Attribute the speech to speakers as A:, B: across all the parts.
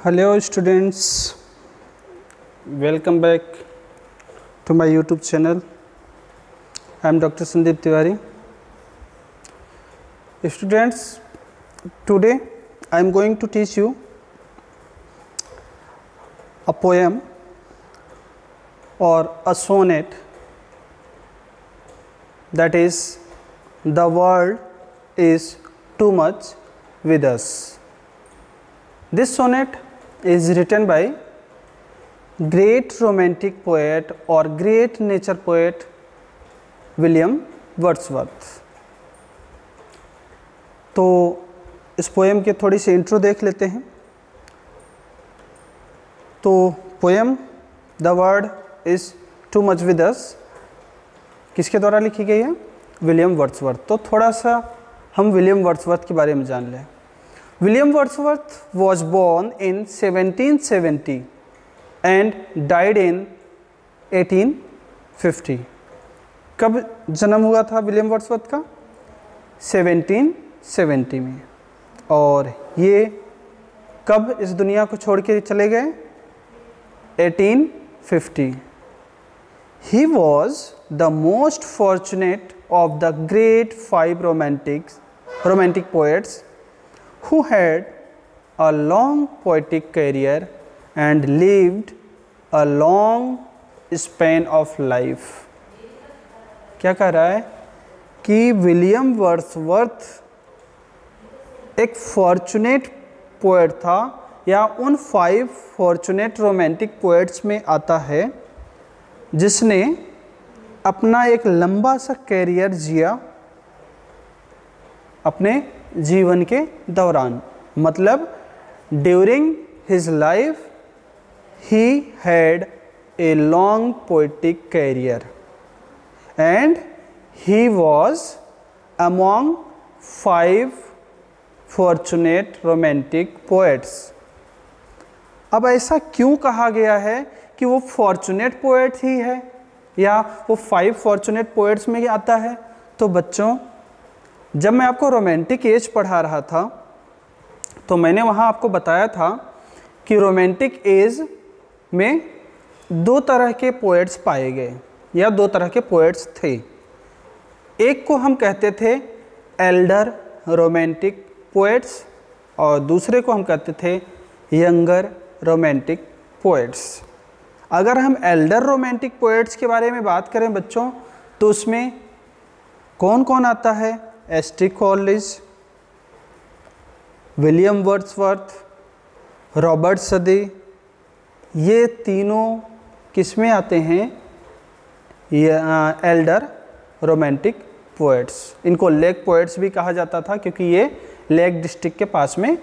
A: Hello students, welcome back to my YouTube channel. I am Dr. Sandeep Tiwari. Students, today I am going to teach you a poem or a sonnet, that is, the world is too much with us. This sonnet is written by great romantic poet or great nature poet William Wordsworth. तो इस poem के थोड़ी सी intro देख लेते हैं। तो poem the world is to much with अस किसके द्वारा लिखी गई है? William Wordsworth. तो थोड़ा सा हम विलियम वर्ड्सवर्थ के बारे में जान लें। William Wordsworth was born in 1770 and died in 1850. कब जन्म हुआ था विलियम वर्ड्सवर्थ का? 1770 में। और ये कब इस दुनिया को छोड़ के चले गए? 1850. He was the most fortunate of the great five romantic poets who had a long poetic career and lived a long span of life. क्या कह रहा है कि विलियम वर्ड्सवर्थ एक फॉर्चुनेट पोएट था, या उन 5 फॉर्चुनेट रोमांटिक पोएट्स में आता है जिसने अपना एक लंबा सा कैरियर जिया अपने जीवन के दौरान। मतलब during his life he had a long poetic career and he was among 5 fortunate romantic poets. अब ऐसा क्यों कहा गया है कि वो फॉर्चुनेट पोएट ही है या वो 5 फॉर्चुनेट पोएट्स में ही आता है? तो बच्चों, जब मैं आपको रोमांटिक एज पढ़ा रहा था तो मैंने वहाँ आपको बताया था कि रोमांटिक एज में 2 तरह के पोएट्स पाए गए, या 2 तरह के पोएट्स थे। एक को हम कहते थे एल्डर रोमांटिक पोएट्स और दूसरे को हम कहते थे यंगर रोमांटिक पोएट्स। अगर हम एल्डर रोमांटिक पोएट्स के बारे में बात करें बच्चों, तो उसमें कौन कौन आता है? ST. College, William Wordsworth, Robert सदी, ये तीनों किसमें आते हैं? ये एल्डर रोमांटिक पोएट्स। इनको लेक पोएट्स भी कहा जाता था क्योंकि ये लेक डिस्ट्रिक्ट के पास में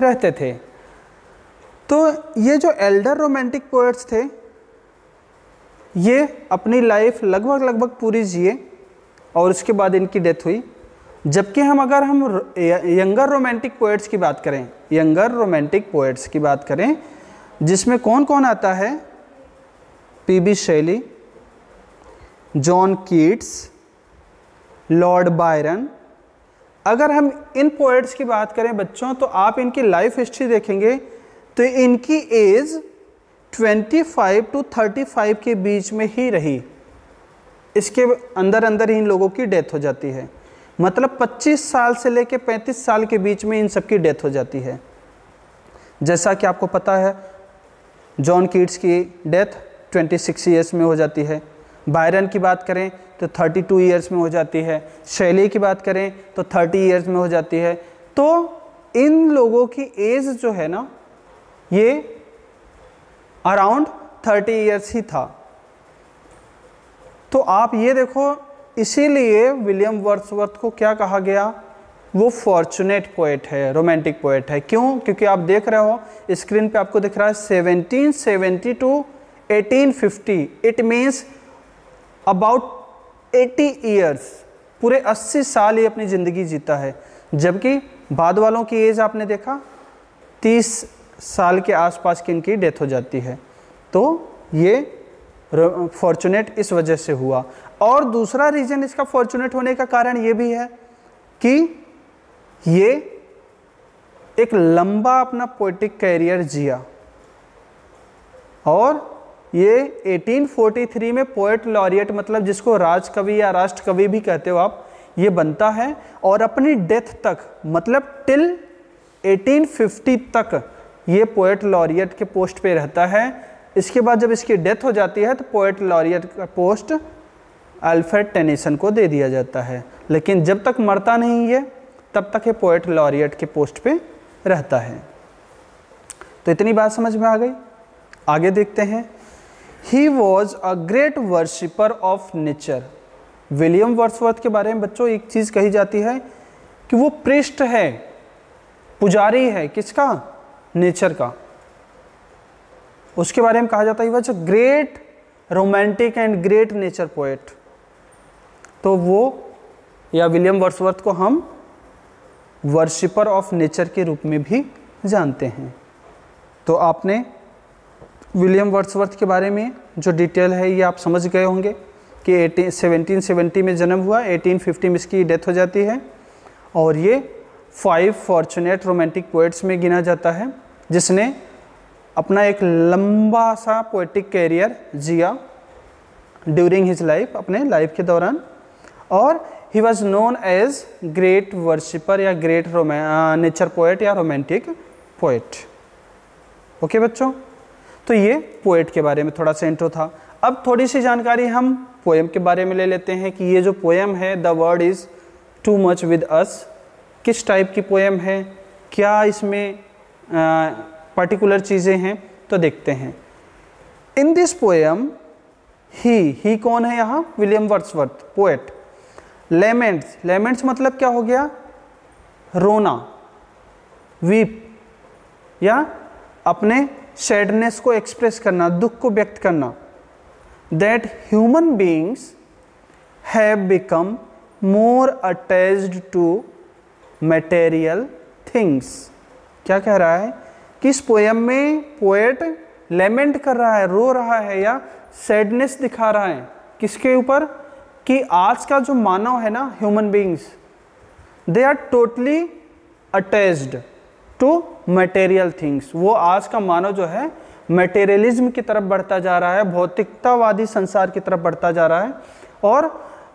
A: रहते थे। तो ये जो एल्डर रोमांटिक पोएट्स थे, ये अपनी लाइफ लगभग पूरी जिए और उसके बाद इनकी डेथ हुई। जबकि अगर हम यंगर रोमांटिक पोएट्स की बात करें, यंगर रोमांटिक पोएट्स की बात करें, जिसमें कौन कौन आता है? पी.बी. शेली, जॉन कीट्स, लॉर्ड बायरन। अगर हम इन पोएट्स की बात करें बच्चों, तो आप इनकी लाइफ हिस्ट्री देखेंगे तो इनकी एज 25 to 35 के बीच में ही रही। इसके अंदर ही इन लोगों की डेथ हो जाती है। मतलब 25 साल से लेकर 35 साल के बीच में इन सबकी डेथ हो जाती है। जैसा कि आपको पता है, जॉन कीट्स की डेथ 26 ईयर्स में हो जाती है। बायरन की बात करें तो 32 ईयर्स में हो जाती है। शैली की बात करें तो 30 ईयर्स में हो जाती है। तो इन लोगों की एज जो है ना, ये अराउंड 30 ईयर्स ही था। तो आप ये देखो, इसीलिए विलियम वर्ड्सवर्थ को क्या कहा गया? वो फॉर्चुनेट पोएट है, रोमांटिक पोएट है। क्यों? क्योंकि आप देख रहे हो स्क्रीन पे आपको दिख रहा है 1770 to 1850। It means about 80 years, पूरे 80 साल ये अपनी ज़िंदगी जीता है। जबकि बाद वालों की एज आपने देखा 30 साल के आसपास की इनकी डेथ हो जाती है। तो ये फॉर्चुनेट इस वजह से हुआ। और दूसरा रीज़न इसका फॉर्चुनेट होने का कारण ये भी है कि ये एक लंबा अपना पोएटिक कैरियर जिया और ये 1843 में पोएट लॉरिएट, मतलब जिसको राजकवि या राष्ट्र कवि भी कहते हो आप, ये बनता है और अपनी डेथ तक, मतलब टिल 1850 तक ये पोएट लॉरिएट के पोस्ट पे रहता है। इसके बाद जब इसकी डेथ हो जाती है तो पोएट लॉरिएट का पोस्ट अल्फ्रेड टेनिसन को दे दिया जाता है, लेकिन जब तक मरता नहीं है तब तक ये पोएट लॉरिएट के पोस्ट पे रहता है। तो इतनी बात समझ में आ गई। आगे देखते हैं। He was a great worshipper of nature. William Wordsworth के बारे में बच्चों एक चीज़ कही जाती है कि वो प्रिस्ट है, पुजारी है, किसका? नेचर का। उसके बारे में कहा जाता है was a great romantic and great nature poet. तो वो या विलियम वर्ड्सवर्थ को हम वर्शिपर ऑफ नेचर के रूप में भी जानते हैं। तो आपने विलियम वर्ड्सवर्थ के बारे में जो डिटेल है ये आप समझ गए होंगे कि 1770 में जन्म हुआ, 1850 में इसकी डेथ हो जाती है और ये 5 फॉर्चुनेट रोमांटिक पोएट्स में गिना जाता है, जिसने अपना एक लंबा सा पोएटिक कैरियर जिया ड्यूरिंग हिज लाइफ, अपने लाइफ के दौरान। और he was known as great worshipper या ग्रेट नेचर पोएट या रोमांटिक पोएट। ओके बच्चों, तो ये पोएट के बारे में थोड़ा सा इंट्रो था। अब थोड़ी सी जानकारी हम पोएम के बारे में ले लेते हैं कि ये जो पोएम है the word is to much with अस, किस टाइप की पोएम है, क्या इसमें पर्टिकुलर चीज़ें हैं, तो देखते हैं। इन दिस पोएम ही कौन है यहाँ? William Wordsworth poet. Laments, laments मतलब क्या हो गया? रोना, वीप या अपने सैडनेस को एक्सप्रेस करना, दुख को व्यक्त करना। That human beings have become more attached to material things. क्या कह रहा है कि इस पोएम में पोएट लेमेंट कर रहा है, रो रहा है या सैडनेस दिखा रहा है किसके ऊपर? कि आज का जो मानव है ना, human beings, they are totally attached to material things. वो आज का मानव जो है मटेरियलिज्म की तरफ बढ़ता जा रहा है, भौतिकतावादी संसार की तरफ बढ़ता जा रहा है और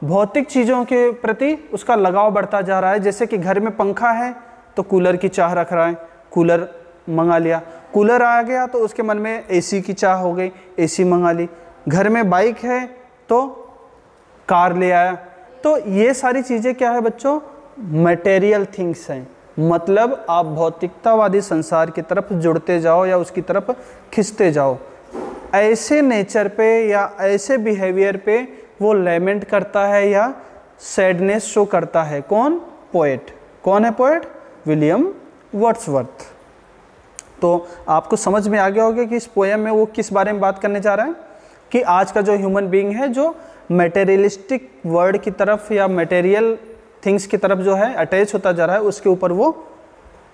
A: भौतिक चीज़ों के प्रति उसका लगाव बढ़ता जा रहा है। जैसे कि घर में पंखा है तो कूलर की चाह रख रहा है, कूलर मंगा लिया, कूलर आ गया तो उसके मन में एसी की चाह हो गई, एसी मंगा ली। घर में बाइक है तो कार ले आया। तो ये सारी चीज़ें क्या है बच्चों? मटेरियल थिंग्स हैं। मतलब आप भौतिकतावादी संसार की तरफ जुड़ते जाओ या उसकी तरफ खिंचते जाओ। ऐसे नेचर पे या ऐसे बिहेवियर पे वो लेमेंट करता है या सैडनेस शो करता है। कौन? पोएट। कौन है पोएट? William Wordsworth. तो आपको समझ में आ गया होगा कि इस पोएम में वो किस बारे में बात करने जा रहा है कि आज का जो ह्यूमन बीइंग है जो मटेरियलिस्टिक वर्ड की तरफ या मटेरियल थिंग्स की तरफ जो है अटैच होता जा रहा है, उसके ऊपर वो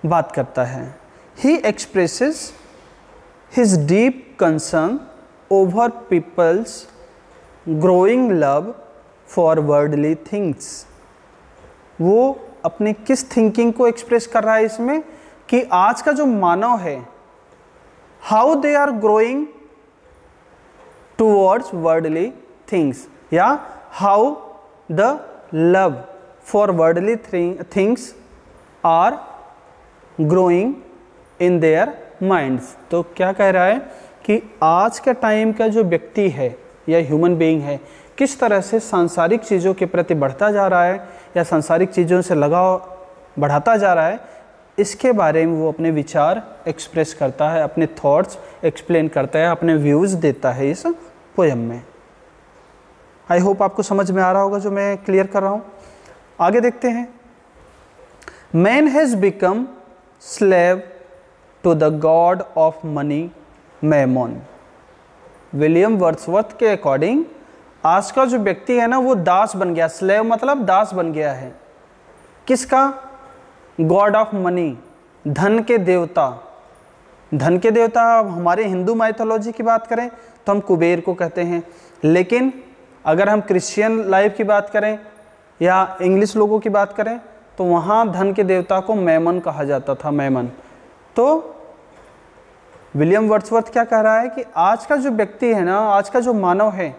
A: बात करता है। He expresses his deep concern over people's growing love for worldly things. वो अपनी किस थिंकिंग को एक्सप्रेस कर रहा है इसमें कि आज का जो मानव है, how they are growing towards worldly things या how the love for worldly things are growing in their minds. तो क्या कह रहा है कि आज का टाइम का जो व्यक्ति है या ह्यूमन बीइंग है किस तरह से सांसारिक चीज़ों के प्रति बढ़ता जा रहा है या सांसारिक चीज़ों से लगाव बढ़ाता जा रहा है, इसके बारे में वो अपने विचार एक्सप्रेस करता है, अपने थॉट्स एक्सप्लेन करता है, अपने व्यूज़ देता है इस पोएम में। आई होप आपको समझ में आ रहा होगा जो मैं क्लियर कर रहा हूँ। आगे देखते हैं। Man has become slave to the god of money Mammon. William Wordsworth के अकॉर्डिंग आज का जो व्यक्ति है ना वो दास बन गया। स्लेव मतलब दास बन गया है। किसका? गॉड ऑफ मनी, धन के देवता। धन के देवता हमारे हिंदू माइथोलॉजी की बात करें तो हम कुबेर को कहते हैं, लेकिन अगर हम क्रिश्चियन लाइफ की बात करें या इंग्लिश लोगों की बात करें तो वहाँ धन के देवता को मैमन कहा जाता था। मैमन तो विलियम वर्ड्सवर्थ क्या कह रहा है कि आज का जो व्यक्ति है ना, आज का जो मानव है,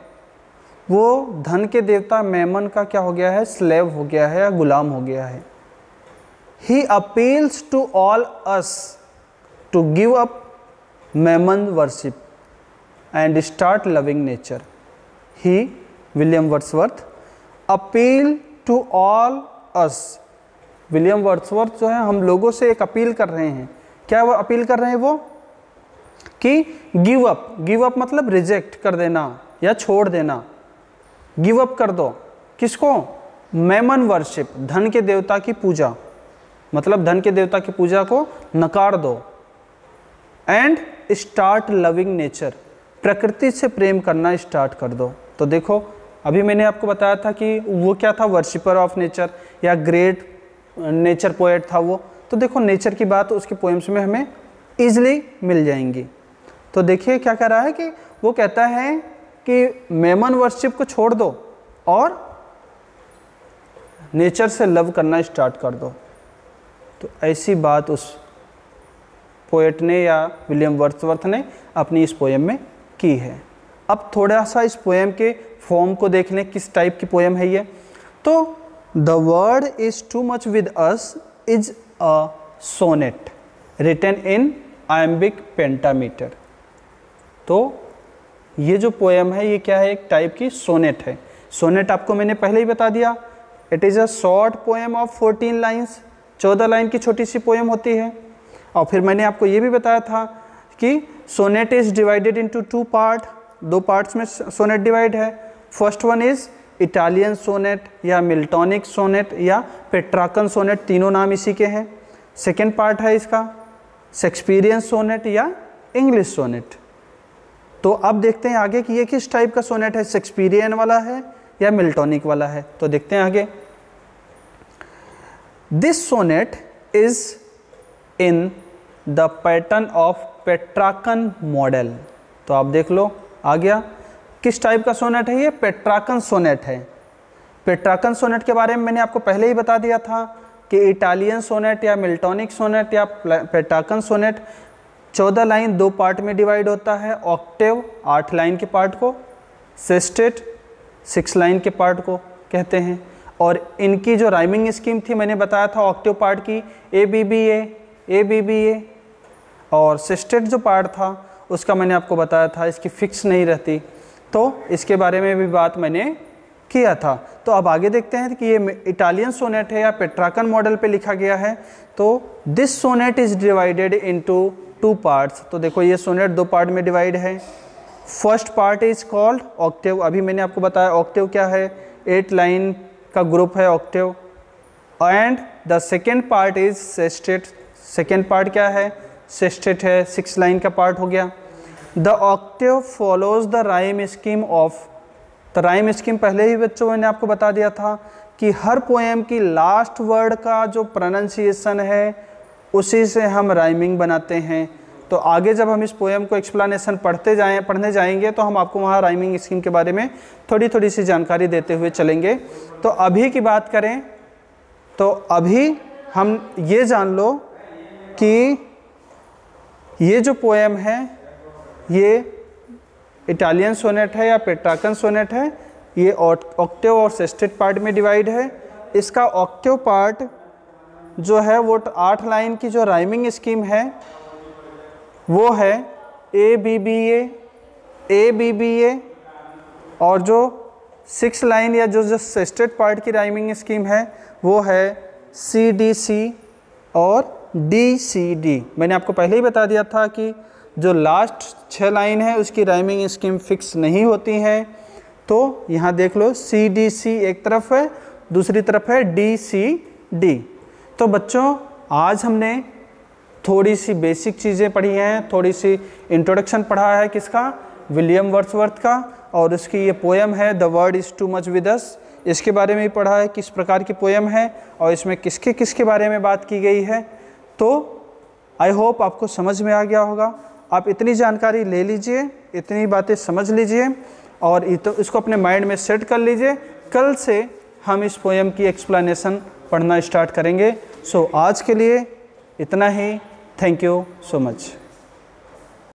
A: वो धन के देवता मैमन का क्या हो गया है, स्लेव हो गया है या गुलाम हो गया है। He appeals to all us to give up mammon worship and start loving nature. He, William Wordsworth, appeal to all us. William Wordsworth जो है हम लोगों से एक अपील कर रहे हैं। क्या वो अपील कर रहे हैं वो? कि गिव अप, गिव अप मतलब रिजेक्ट कर देना या छोड़ देना, गिव अप कर दो। किसको? मैमन वर्शिप, धन के देवता की पूजा, मतलब धन के देवता की पूजा को नकार दो। एंड स्टार्ट लविंग नेचर, प्रकृति से प्रेम करना स्टार्ट कर दो। तो देखो अभी मैंने आपको बताया था कि वो क्या था, वर्शिपर ऑफ नेचर या ग्रेट नेचर पोएट था वो। तो देखो नेचर की बात उसकी पोएम्स में हमें ईजिली मिल जाएंगी। तो देखिए क्या कह रहा है कि वो कहता है कि मैमन वर्शिप को छोड़ दो और नेचर से लव करना स्टार्ट कर दो। तो ऐसी बात उस पोएट ने या विलियम वर्ड्सवर्थ ने अपनी इस पोएम में की है। अब थोड़ा सा इस पोएम के फॉर्म को देख लें, किस टाइप की पोएम है ये। तो the word is too much with us is a sonnet written in iambic pentameter. तो ये जो पोएम है ये क्या है, एक टाइप की सोनेट है। सोनेट आपको मैंने पहले ही बता दिया, it is a short poem of 14 lines, 14 line की छोटी सी पोएम होती है। और फिर मैंने आपको ये भी बताया था कि sonnet is divided into 2 part, 2 parts में सोनेट डिवाइड है। First one is Italian sonnet या मिल्टॉनिक सोनेट या पेट्राकन सोनेट, तीनों नाम इसी के हैं। सेकेंड पार्ट है इसका शेक्सपियरियन सोनेट या इंग्लिश सोनेट। तो अब देखते हैं आगे कि ये किस टाइप का सोनेट है, शेक्सपियरियन वाला है या मिल्टॉनिक वाला है। तो देखते हैं आगे। This sonnet is in the pattern of Petrarchan model. तो आप देख लो आ गया, किस टाइप का सोनेट है ये, पेट्राकन सोनेट है। पेट्राकन सोनेट के बारे में मैंने आपको पहले ही बता दिया था कि इटालियन सोनेट या मिल्टॉनिक सोनेट या पेट्राकन सोनेट 14 लाइन 2 पार्ट में डिवाइड होता है। ऑक्टेव 8 लाइन के पार्ट को, सेस्टेट 6 लाइन के पार्ट को कहते हैं। और इनकी जो राइमिंग स्कीम थी मैंने बताया था ऑक्टेव पार्ट की ABBA, और सेस्टेट जो पार्ट था उसका मैंने आपको बताया था इसकी फिक्स नहीं रहती। तो इसके बारे में भी बात मैंने किया था। तो अब आगे देखते हैं कि ये इटालियन सोनेट है या पेट्राकन मॉडल पे लिखा गया है। तो this sonnet is divided into 2 parts. तो देखो ये सोनेट 2 पार्ट में डिवाइड है। First part is called octave, अभी मैंने आपको बताया ऑक्टेव क्या है, 8 लाइन का ग्रुप है Octave. And the second part is sestet, second part क्या है, सेस्टेट है, 6 लाइन का पार्ट हो गया। The Octave follows the rhyme scheme of, तो राइम स्कीम पहले ही बच्चों मैंने आपको बता दिया था कि हर पोएम की लास्ट वर्ड का जो प्रोनाउंसिएशन है उसी से हम राइमिंग बनाते हैं। तो आगे जब हम इस पोएम को एक्सप्लेनेशन पढ़ने जाएंगे तो हम आपको वहाँ राइमिंग स्कीम के बारे में थोड़ी सी जानकारी देते हुए चलेंगे। तो अभी की बात करें तो अभी हम ये जान लो कि ये जो पोएम है ये इटालियन सोनेट है या पेट्राकन सोनेट है। ये ऑक्टेव और सेस्टेट पार्ट में डिवाइड है। इसका ऑक्टेव पार्ट जो है वो 8 लाइन की जो राइमिंग स्कीम है वो है ABBA, और जो 6 लाइन या जो सेस्टेट पार्ट की राइमिंग स्कीम है वो है CDC और DCD। मैंने आपको पहले ही बता दिया था कि जो लास्ट 6 लाइन है उसकी राइमिंग स्कीम फिक्स नहीं होती है। तो यहाँ देख लो CDC एक तरफ है, दूसरी तरफ है DCD। तो बच्चों आज हमने थोड़ी सी बेसिक चीज़ें पढ़ी हैं, थोड़ी सी इंट्रोडक्शन पढ़ा है किसका, विलियम वर्ड्सवर्थ का, और उसकी ये पोएम है the word is to much with अस, इसके बारे में भी पढ़ा है किस प्रकार की पोएम है और इसमें किसके किसके बारे में बात की गई है। तो आई होप आपको समझ में आ गया होगा। आप इतनी जानकारी ले लीजिए, इतनी बातें समझ लीजिए और इसको अपने माइंड में सेट कर लीजिए। कल से हम इस पोएम की एक्सप्लेनेशन पढ़ना स्टार्ट करेंगे। सो आज के लिए इतना ही। Thank you so much.